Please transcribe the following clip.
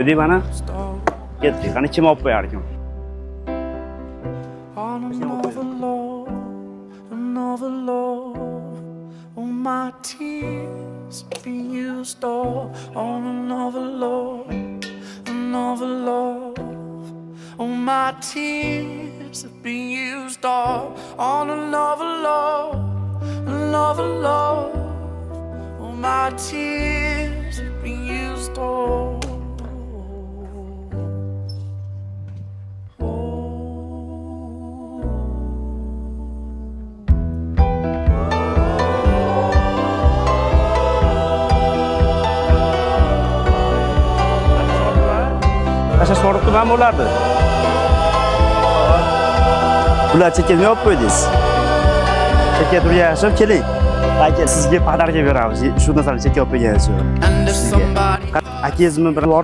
Dedi bana ketdik. Qani kim olib qo'yar ekan? On another love, another love. All my tears being used all on another love, another love. All my tears have been used all on another love, another love. All my tears have been used all. Qasha soribdi ham bo'lardi. Bular chekka olib qo'ydingiz. Chekka turishib keling. Aka sizga padarga beramiz. Shu narsani chekka olib qo'ygansiz. And if somebody Akangizmi bir bor